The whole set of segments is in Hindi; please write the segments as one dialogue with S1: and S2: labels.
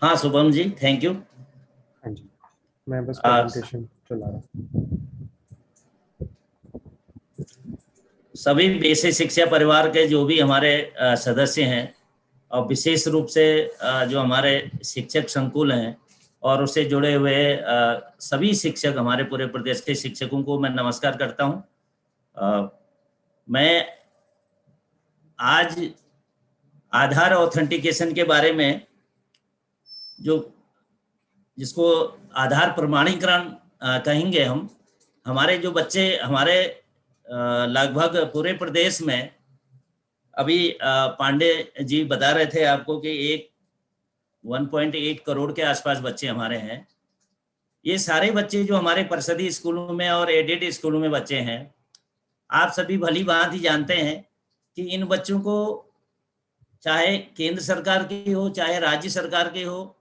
S1: हाँ शुभम जी, थैंक यू।
S2: हाँ जी, मैं बस प्रेजेंटेशन चला रहा हूँ।
S1: सभी बेसिक शिक्षा परिवार के जो भी हमारे सदस्य हैं और विशेष रूप से जो हमारे शिक्षक संकुल हैं और उससे जुड़े हुए सभी शिक्षक, हमारे पूरे प्रदेश के शिक्षकों को मैं नमस्कार करता हूँ। मैं आज आधार ऑथेंटिकेशन के बारे में, जिसको आधार प्रमाणीकरण कहेंगे हम, हमारे जो बच्चे, हमारे लगभग पूरे प्रदेश में अभी पांडे जी बता रहे थे आपको कि 1.8 करोड़ के आसपास बच्चे हमारे हैं। ये सारे बच्चे जो हमारे परिषदीय स्कूलों में और एडेड स्कूलों में बच्चे हैं, आप सभी भली भांति जानते हैं कि इन बच्चों को चाहे केंद्र सरकार की हो चाहे राज्य सरकार की हो,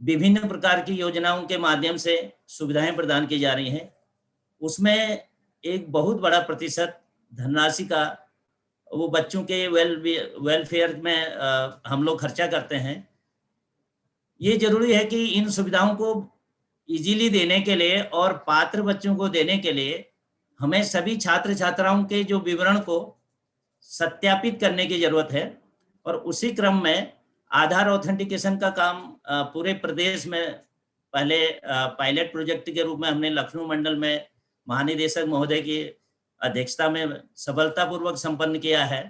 S1: विभिन्न प्रकार की योजनाओं के माध्यम से सुविधाएं प्रदान की जा रही हैं। उसमें एक बहुत बड़ा प्रतिशत धनराशि का वो बच्चों के वेलफेयर में हम लोग खर्चा करते हैं। ये जरूरी है कि इन सुविधाओं को इजीली देने के लिए और पात्र बच्चों को देने के लिए हमें सभी छात्र छात्राओं के जो विवरण को सत्यापित करने की जरूरत है। और उसी क्रम में आधार ऑथेंटिकेशन का काम पूरे प्रदेश में पहले पायलट प्रोजेक्ट के रूप में हमने लखनऊ मंडल में महानिदेशक महोदय की अध्यक्षता में सफलतापूर्वक संपन्न किया है।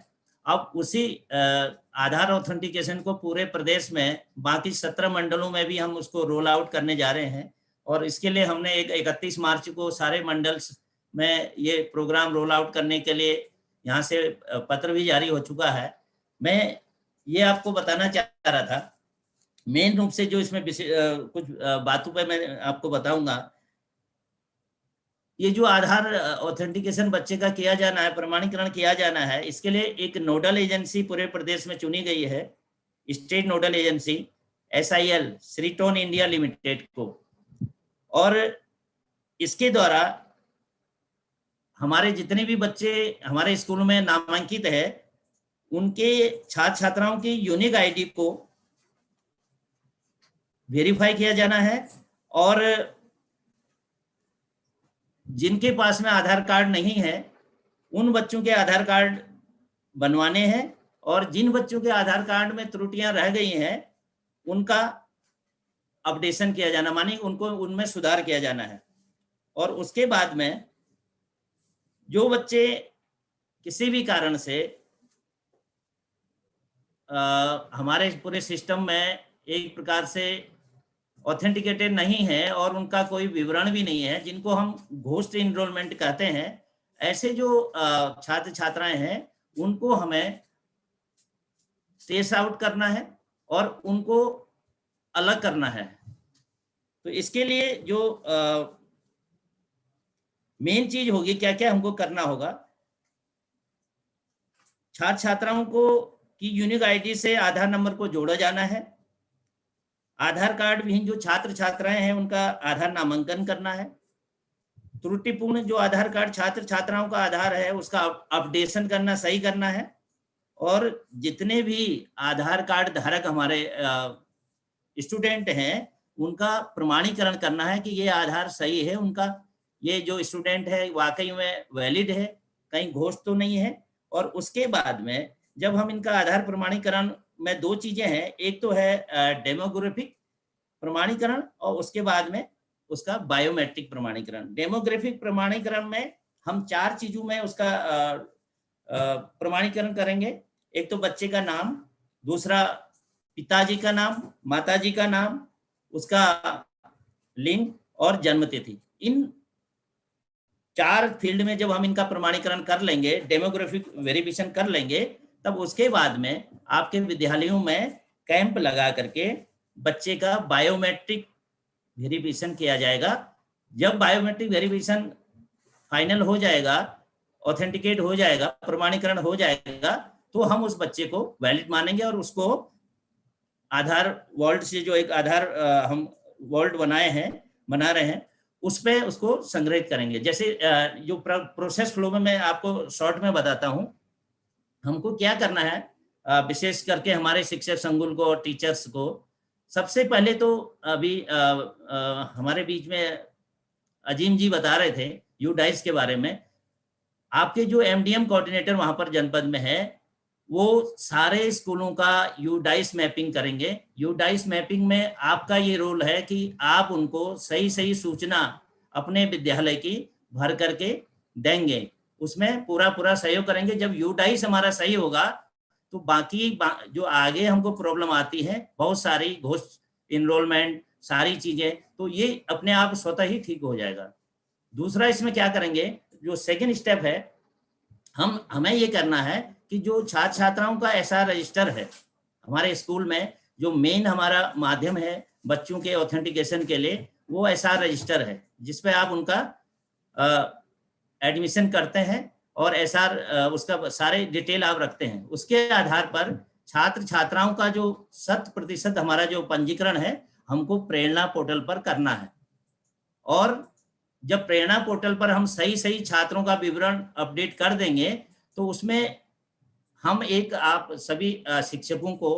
S1: अब उसी आधार ऑथेंटिकेशन को पूरे प्रदेश में बाकी 17 मंडलों में भी हम उसको रोल आउट करने जा रहे हैं। और इसके लिए हमने 31 मार्च को सारे मंडल्स में ये प्रोग्राम रोल आउट करने के लिए यहाँ से पत्र भी जारी हो चुका है। मैं ये आपको बताना चाह रहा था, मेन रूप से जो इसमें कुछ बातों पे मैं आपको बताऊंगा। ये जो आधार ऑथेंटिकेशन बच्चे का किया जाना है, प्रमाणीकरण किया जाना है, इसके लिए एक नोडल एजेंसी पूरे प्रदेश में चुनी गई है, state nodal agency SIL, Shreeton India limited को। और इसके द्वारा हमारे जितने भी बच्चे हमारे स्कूलों में नामांकित है, उनके छात्र छात्राओं की यूनिक आईडी को वेरीफाई किया जाना है। और जिनके पास में आधार कार्ड नहीं है, उन बच्चों के आधार कार्ड बनवाने हैं। और जिन बच्चों के आधार कार्ड में त्रुटियां रह गई हैं, उनका अपडेशन किया जाना, मानी उनको उनमें सुधार किया जाना है। और उसके बाद में जो बच्चे किसी भी कारण से हमारे पूरे सिस्टम में एक प्रकार से ऑथेंटिकेटेड नहीं है और उनका कोई विवरण भी नहीं है, जिनको हम घोस्ट इनरोलमेंट कहते हैं, ऐसे जो छात्र छात्राएं हैं, उनको हमें ट्रेस आउट करना है और उनको अलग करना है। तो इसके लिए जो मेन चीज होगी, क्या क्या हमको करना होगा, छात्र छात्राओं को की यूनिक आईडी से आधार नंबर को जोड़ा जाना है। आधार कार्ड विहीन जो छात्र छात्राएं हैं, उनका आधार नामांकन करना है। त्रुटिपूर्ण जो आधार कार्ड छात्र छात्राओं का आधार है, उसका अपडेशन करना, सही करना है। और जितने भी आधार कार्ड धारक हमारे स्टूडेंट हैं, उनका प्रमाणीकरण करना है कि ये आधार सही है, उनका ये जो स्टूडेंट है वाकई में वैलिड है, कहीं घोस्ट तो नहीं है। और उसके बाद में जब हम इनका आधार प्रमाणीकरण में दो चीजें हैं, एक तो है डेमोग्राफिक प्रमाणीकरण और उसके बाद में उसका बायोमेट्रिक प्रमाणीकरण। डेमोग्राफिक प्रमाणीकरण में हम 4 चीजों में उसका प्रमाणीकरण करेंगे। एक तो बच्चे का नाम, दूसरा पिताजी का नाम, माताजी का नाम, उसका लिंग और जन्मतिथि। इन 4 फील्ड में जब हम इनका प्रमाणीकरण कर लेंगे, डेमोग्राफिक वेरिफिकेशन कर लेंगे, तब उसके बाद में आपके विद्यालयों में कैंप लगा करके बच्चे का बायोमेट्रिक वेरिफिकेशन किया जाएगा। जब बायोमेट्रिक वेरिफिकेशन फाइनल हो जाएगा, ऑथेंटिकेट हो जाएगा, प्रमाणीकरण हो जाएगा, तो हम उस बच्चे को वैलिड मानेंगे और उसको आधार वॉल्ट से जो एक आधार हम वॉल्ट बना रहे हैं, उस पे उसको संग्रहित करेंगे। जैसे जो प्रोसेस फ्लो में मैं आपको शॉर्ट में बताता हूं, हमको क्या करना है, विशेष करके हमारे शिक्षक संकुल को और टीचर्स को सबसे पहले तो अभी हमारे बीच में अजीम जी बता रहे थे यूडाइस के बारे में। आपके जो एमडीएम कोऑर्डिनेटर वहां पर जनपद में है, वो सारे स्कूलों का यूडाइस मैपिंग करेंगे। यूडाइस मैपिंग में आपका ये रोल है कि आप उनको सही सही सूचना अपने विद्यालय की भर करके देंगे, उसमें पूरा पूरा सहयोग करेंगे। जब यूडाइस हमारा सही होगा तो बाकी जो आगे हमको प्रॉब्लम आती है, बहुत सारी घोस्ट इनरोलमेंट सारी चीजें, तो ये अपने आप स्वतः ही ठीक हो जाएगा। दूसरा इसमें क्या करेंगे, जो सेकंड स्टेप है, हमें ये करना है कि जो छात्र छात्राओं का एसआर रजिस्टर है हमारे स्कूल में, जो मेन हमारा माध्यम है बच्चों के ऑथेंटिकेशन के लिए, वो एसआर रजिस्टर है जिसपे आप उनका एडमिशन करते हैं और एसआर उसका सारे डिटेल आप रखते हैं। उसके आधार पर छात्र छात्राओं का जो 100% हमारा जो पंजीकरण है हमको प्रेरणा पोर्टल पर करना है। और जब प्रेरणा पोर्टल पर हम सही सही छात्रों का विवरण अपडेट कर देंगे तो उसमें हम एक आप सभी शिक्षकों को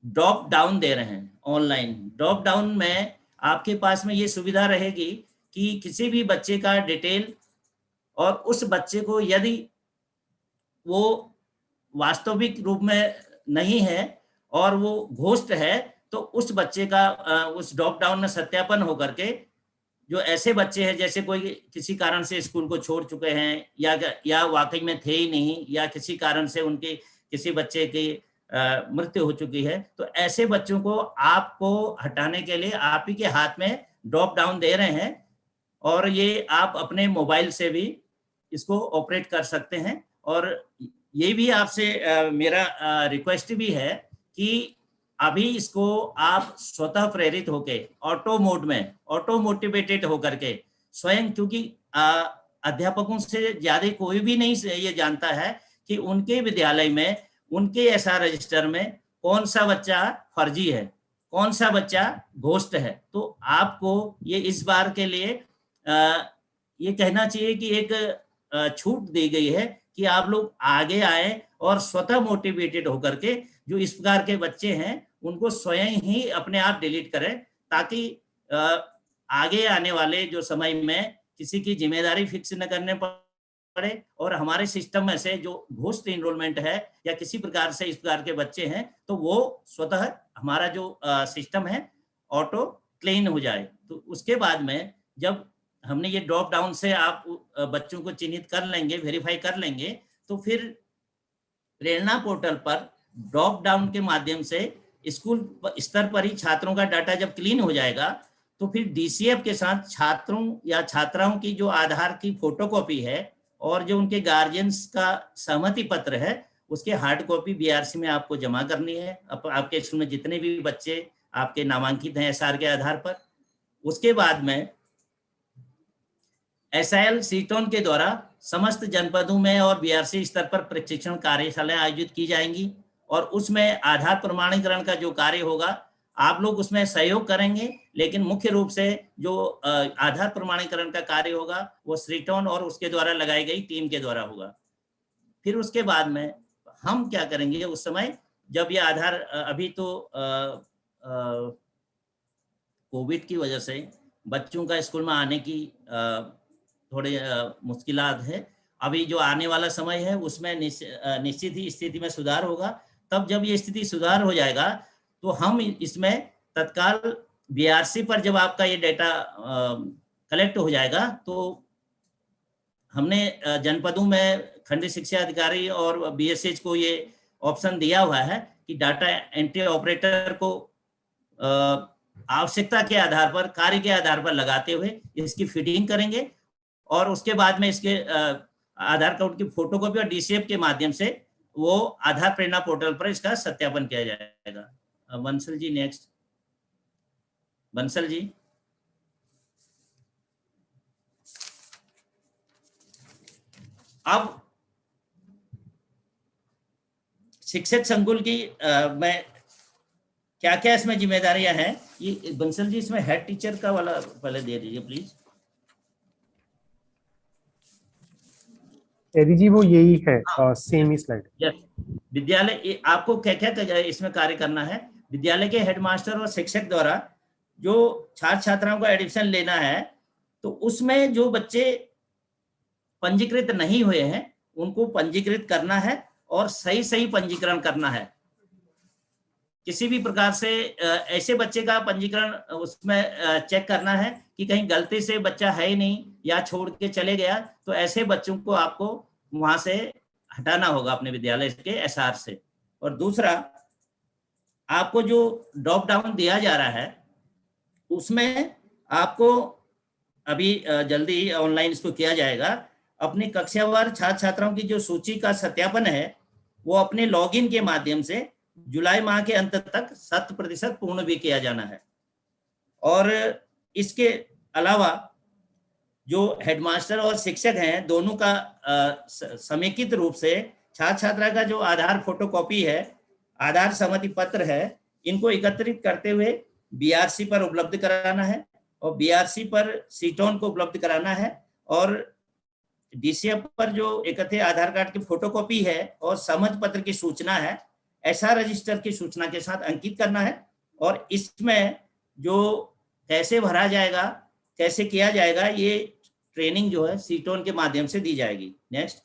S1: ड्रॉप डाउन दे रहे हैं ऑनलाइन। ड्रॉप डाउन में आपके पास में ये सुविधा रहेगी कि किसी भी बच्चे का डिटेल, और उस बच्चे को यदि वो वास्तविक रूप में नहीं है और वो घोस्ट है, तो उस बच्चे का उस ड्रॉप डाउन में सत्यापन होकर के, जो ऐसे बच्चे हैं जैसे कोई किसी कारण से स्कूल को छोड़ चुके हैं या वाकई में थे ही नहीं, या किसी कारण से उनके किसी बच्चे की मृत्यु हो चुकी है, तो ऐसे बच्चों को आपको हटाने के लिए आप ही के हाथ में ड्रॉप डाउन दे रहे हैं। और ये आप अपने मोबाइल से भी इसको ऑपरेट कर सकते हैं। और ये भी आपसे मेरा रिक्वेस्ट भी है कि अभी इसको आप स्वतः प्रेरित होके ऑटो मोड में, ऑटो मोटिवेटेड होकर के स्वयं, क्योंकि अध्यापकों से ज्यादा कोई भी नहीं ये जानता है कि उनके विद्यालय में, उनके एसआर रजिस्टर में कौन सा बच्चा फर्जी है, कौन सा बच्चा घोस्ट है। तो आपको ये इस बार के लिए ये कहना चाहिए कि एक छूट दी गई है कि आप लोग आगे आए और स्वतः मोटिवेटेड होकर के जो इस प्रकार के बच्चे हैं उनको स्वयं ही अपने आप डिलीट करें, ताकि आगे आने वाले जो समय में किसी की जिम्मेदारी फिक्स न करने पड़े और हमारे सिस्टम में से जो घोस्ट इनरोलमेंट है या किसी प्रकार से इस प्रकार के बच्चे हैं, तो वो स्वतः हमारा जो सिस्टम है ऑटो क्लीन हो जाए। तो उसके बाद में जब हमने ये ड्रॉप डाउन से आप बच्चों को चिन्हित कर लेंगे, वेरीफाई कर लेंगे, तो फिर प्रेरणा पोर्टल पर ड्रॉप डाउन के माध्यम से स्कूल स्तर पर ही छात्रों का डाटा जब क्लीन हो जाएगा, तो फिर डीसीएफ के साथ छात्रों या छात्राओं की जो आधार की फोटोकॉपी है और जो उनके गार्जियंस का सहमति पत्र है, उसके हार्ड कॉपी बीआरसी में आपको जमा करनी है। आपके स्कूल में जितने भी बच्चे आपके नामांकित हैं एसआर के आधार पर। उसके बाद में एसआईएल सीटोन के द्वारा समस्त जनपदों में और बीआरसी स्तर पर प्रशिक्षण कार्यशालाएं आयोजित की जाएंगी और उसमें आधार प्रमाणीकरण का जो कार्य होगा आप लोग उसमें सहयोग करेंगे, लेकिन मुख्य रूप से जो आधार प्रमाणीकरण का कार्य होगा वो श्रीटोन और उसके द्वारा लगाई गई टीम के द्वारा होगा। फिर उसके बाद में हम क्या करेंगे, उस समय जब ये आधार, अभी तो कोविड की वजह से बच्चों का स्कूल में आने की थोड़े मुश्किलात है, अभी जो आने वाला समय है उसमें निश्चित ही स्थिति में सुधार होगा। तब जब ये स्थिति सुधार हो जाएगा तो हम इसमें तत्काल बीआरसी पर जब आपका ये डेटा कलेक्ट हो जाएगा, तो हमने जनपदों में खंड शिक्षा अधिकारी और बीएसएच को ये ऑप्शन दिया हुआ है कि डाटा एंट्री ऑपरेटर को आवश्यकता के आधार पर, कार्य के आधार पर लगाते हुए इसकी फीडिंग करेंगे और उसके बाद में इसके आधार कार्ड की फोटोकॉपी और डीसीएफ के माध्यम से वो आधार प्रेरणा पोर्टल पर इसका सत्यापन किया जाएगा। बंसल जी नेक्स्ट। बंसल जी। अब शिक्षक संकुल की मैं क्या क्या इसमें जिम्मेदारियां हैं, ये बंसल जी इसमें हेड टीचर का वाला पहले दे दीजिए प्लीज।
S2: एडी जी वो यही है, सेम ही स्लाइड।
S1: यस, विद्यालय आपको क्या क्या इसमें कार्य करना है। विद्यालय के हेडमास्टर और शिक्षक द्वारा जो छात्र छात्राओं का एडमिशन लेना है, तो उसमें जो बच्चे पंजीकृत नहीं हुए हैं उनको पंजीकृत करना है और सही पंजीकरण करना है। किसी भी प्रकार से ऐसे बच्चे का पंजीकरण उसमें चेक करना है कि कहीं गलती से बच्चा है ही नहीं या छोड़ के चले गया, तो ऐसे बच्चों को आपको वहां से हटाना होगा अपने विद्यालय के एसआर से। और दूसरा, आपको जो ड्रॉप डाउन दिया जा रहा है उसमें आपको अभी जल्दी ही ऑनलाइन इसको किया जाएगा। अपनी कक्षावार छात्र छात्राओं की जो सूची का सत्यापन है वो अपने लॉगिन के माध्यम से जुलाई माह के अंत तक 100% पूर्ण भी किया जाना है। और इसके अलावा जो हेडमास्टर और शिक्षक हैं दोनों का समेकित रूप से छात्र छात्रा का जो आधार फोटोकॉपी है, आधार सहमति पत्र है, इनको एकत्रित करते हुए बीआरसी पर उपलब्ध कराना है और बीआरसी पर सीटोन को उपलब्ध कराना है और डीसीएफ पर जो एकत्रित आधार कार्ड की फोटोकॉपी है और सहमति पत्र की सूचना है एसआर रजिस्टर की सूचना के साथ अंकित करना है। और इसमें जो कैसे भरा जाएगा, कैसे किया जाएगा, ये ट्रेनिंग जो है सीटोन के माध्यम से दी जाएगी। नेक्स्ट,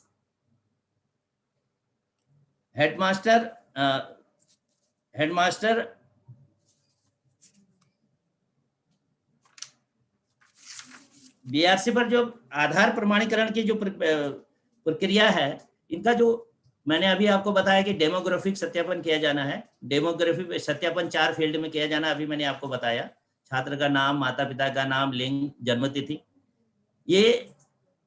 S1: हेडमास्टर बीआरसी पर जो आधार प्रमाणीकरण की जो प्रक्रिया है, इनका जो मैंने अभी आपको बताया कि डेमोग्राफिक सत्यापन किया जाना है। डेमोग्राफिक सत्यापन 4 फील्ड में किया जाना, अभी मैंने आपको बताया। छात्र का नाम, माता पिता का नाम, लिंग, जन्मतिथि। ये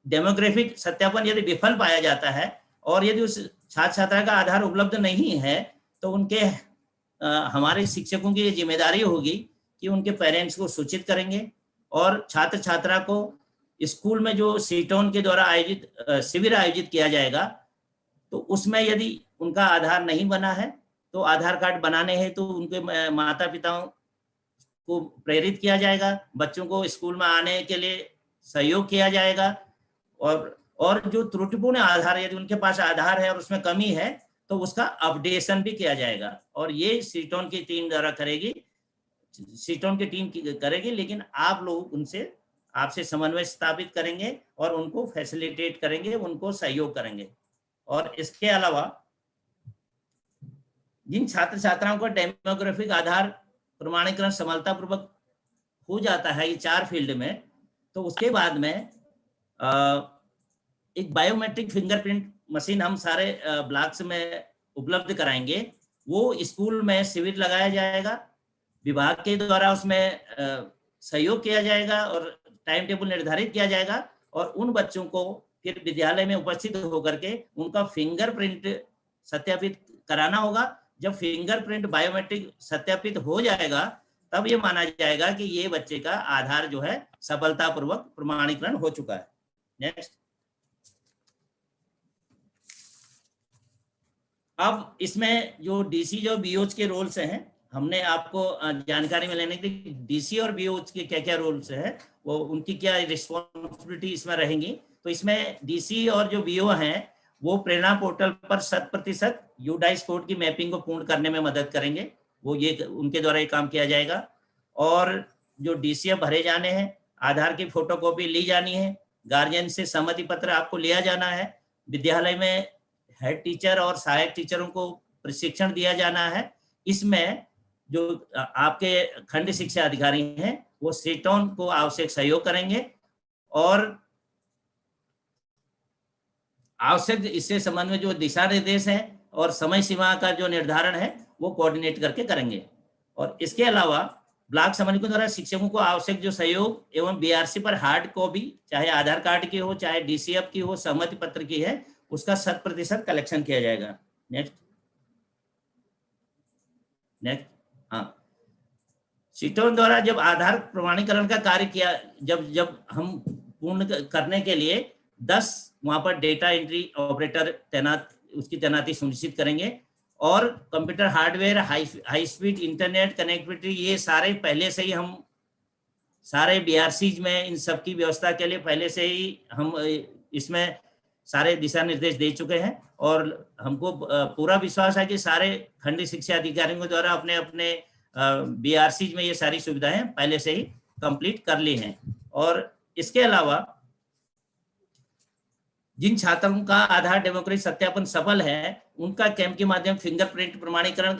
S1: डेमोग्राफिक सत्यापन यदि विफल पाया जाता है और यदि उस छात्र छात्रा का आधार उपलब्ध नहीं है तो उनके हमारे शिक्षकों की ये जिम्मेदारी होगी कि उनके पेरेंट्स को सूचित करेंगे और छात्र छात्रा को स्कूल में जो सीटोन के द्वारा आयोजित शिविर आयोजित किया जाएगा तो उसमें यदि उनका आधार नहीं बना है तो आधार कार्ड बनाने हैं तो उनके माता पिताओं को प्रेरित किया जाएगा, बच्चों को स्कूल में आने के लिए सहयोग किया जाएगा और जो त्रुटिपूर्ण आधार यदि उनके पास आधार है और उसमें कमी है तो उसका अपडेशन भी किया जाएगा। और ये सीटोन की टीम द्वारा करेगी, सीटोन की टीम करेगी, लेकिन आप लोग आपसे समन्वय स्थापित करेंगे और उनको फैसिलिटेट करेंगे, उनको सहयोग करेंगे। और इसके अलावा जिन छात्र छात्राओं का डेमोग्राफिक आधार प्रमाणीकरण समर्थतापूर्वक हो जाता है ये 4 फील्ड में, तो उसके बाद में एक बायोमेट्रिक फिंगरप्रिंट मशीन हम सारे ब्लॉक्स में उपलब्ध कराएंगे। वो स्कूल में शिविर लगाया जाएगा, विभाग के द्वारा उसमें सहयोग किया जाएगा और टाइम टेबल निर्धारित किया जाएगा और उन बच्चों को फिर विद्यालय में उपस्थित होकर के उनका फिंगरप्रिंट सत्यापित कराना होगा। जब फिंगरप्रिंट बायोमेट्रिक सत्यापित हो जाएगा तब ये माना जाएगा कि ये बच्चे का आधार जो है सफलतापूर्वक प्रमाणीकरण हो चुका है। नेक्स्ट, अब इसमें जो डीसी जो बीओच के रोल्स हैं, हमने आपको जानकारी में लेने के लिए डीसी और बीओच के क्या क्या रोल्स हैं, वो उनकी क्या रिस्पॉन्सिबिलिटी इसमें रहेंगी। तो इसमें डीसी और जो बीओ हैं वो प्रेरणा पोर्टल पर 100% यूडाइस कोड की मैपिंग को पूर्ण करने में मदद करेंगे, वो ये उनके द्वारा ये काम किया जाएगा। और जो डीसीएफ भरे जाने हैं, आधार की फोटोकॉपी ली जानी है, गार्जियन से सहमति पत्र आपको लिया जाना है, विद्यालय में हेड टीचर और सहायक टीचरों को प्रशिक्षण दिया जाना है। इसमें जो आपके खंड शिक्षा अधिकारी हैं वो सीटोन को आवश्यक सहयोग करेंगे और आवश्यक इससे संबंध में जो दिशा निर्देश है और समय सीमा का जो निर्धारण है वो कोऑर्डिनेट करके करेंगे। और इसके अलावा ब्लॉक समन्वयकों द्वारा शिक्षकों को आवश्यक जो सहयोग एवं बीआरसी पर हार्ड कॉपी चाहे आधार कार्ड की हो चाहे डीसीएफ की हो सहमति पत्र की है उसका 100% कलेक्शन किया जाएगा। नेक्स्ट, हाँ, सीटोन द्वारा जब आधार प्रमाणीकरण का कार्य किया, जब हम पूर्ण करने के लिए 10 वहां पर डेटा एंट्री ऑपरेटर उसकी तैनाती सुनिश्चित करेंगे और computer hardware, high speed internet connectivity, ये सारे पहले से ही हम सारे बीआरसीज में इन सब की व्यवस्था के लिए पहले से ही हम इसमें सारे दिशा निर्देश दे चुके हैं और हमको पूरा विश्वास है कि सारे खंड शिक्षा अधिकारियों द्वारा अपने अपने BRC में ये सारी सुविधाएं पहले से ही कंप्लीट कर ली हैं। और इसके अलावा जिन छात्रों का आधार डेमोक्रेसी सत्यापन सफल है, उनका कैंप के माध्यम फिंगरप्रिंट प्रमाणीकरण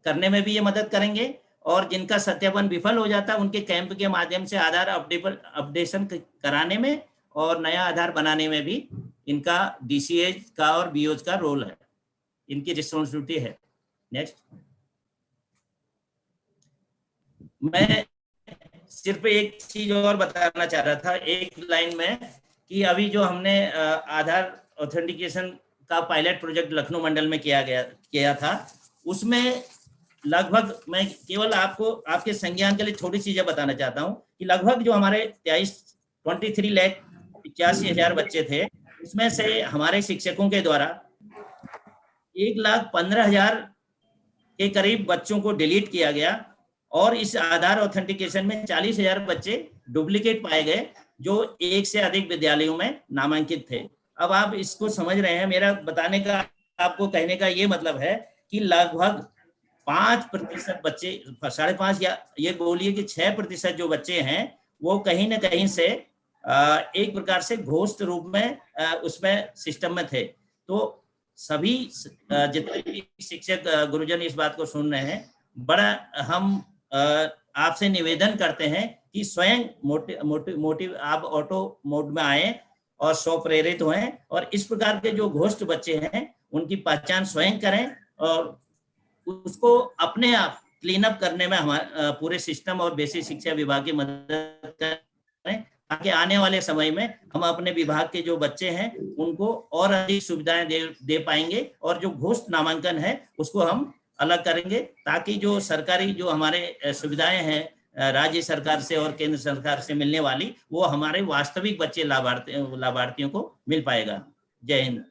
S1: करने में भी ये मदद करेंगे, और जिनका सत्यापन विफल हो जाता है, उनके कैंप के माध्यम से आधार अपडेशन कराने में और नया आधार बनाने में भी इनका DCA का और BOs का रोल है, इनकी रिस्पॉन्सिबिलिटी है। नेक्स्ट, मैं सिर्फ एक चीज और बताना चाह रहा था एक लाइन में, कि अभी जो हमने आधार ऑथेंटिकेशन का पायलट प्रोजेक्ट लखनऊ मंडल में किया था, उसमें लगभग, मैं केवल आपको आपके संज्ञान के लिए थोड़ी चीजें बताना चाहता हूं कि लगभग जो हमारे 23,85,000 बच्चे थे, उसमें से हमारे शिक्षकों के द्वारा 1,15,000 के करीब बच्चों को डिलीट किया गया, और इस आधार ऑथेंटिकेशन में 40,000 बच्चे डुप्लीकेट पाए गए, जो एक से अधिक विद्यालयों में नामांकित थे। अब आप इसको समझ रहे हैं, मेरा बताने का, आपको कहने का ये मतलब है कि लगभग 5% बच्चे, 5.5 या ये बोलिए कि 6% जो बच्चे हैं, वो कहीं ना कहीं से एक प्रकार से घोस्ट रूप में उसमें सिस्टम में थे। तो सभी जितने भी शिक्षक गुरुजन इस बात को सुन रहे हैं, बड़ा हम आपसे निवेदन करते हैं कि स्वयं मोटिव आप ऑटो मोड में आए और स्वप्रेरित हों, और इस प्रकार के जो घोस्ट बच्चे हैं उनकी पहचान स्वयं करें, और उसको अपने आप क्लीन अप करने में हमारे पूरे सिस्टम और बेसिक शिक्षा विभाग की मदद करें, ताकि आने वाले समय में हम अपने विभाग के जो बच्चे हैं उनको और अधिक सुविधाएं दे पाएंगे, और जो घोस्ट नामांकन है उसको हम अलग करेंगे, ताकि जो सरकारी जो हमारे सुविधाएं हैं राज्य सरकार से और केंद्र सरकार से मिलने वाली, वो हमारे वास्तविक बच्चे लाभार्थियों को मिल पाएगा। जय हिंद।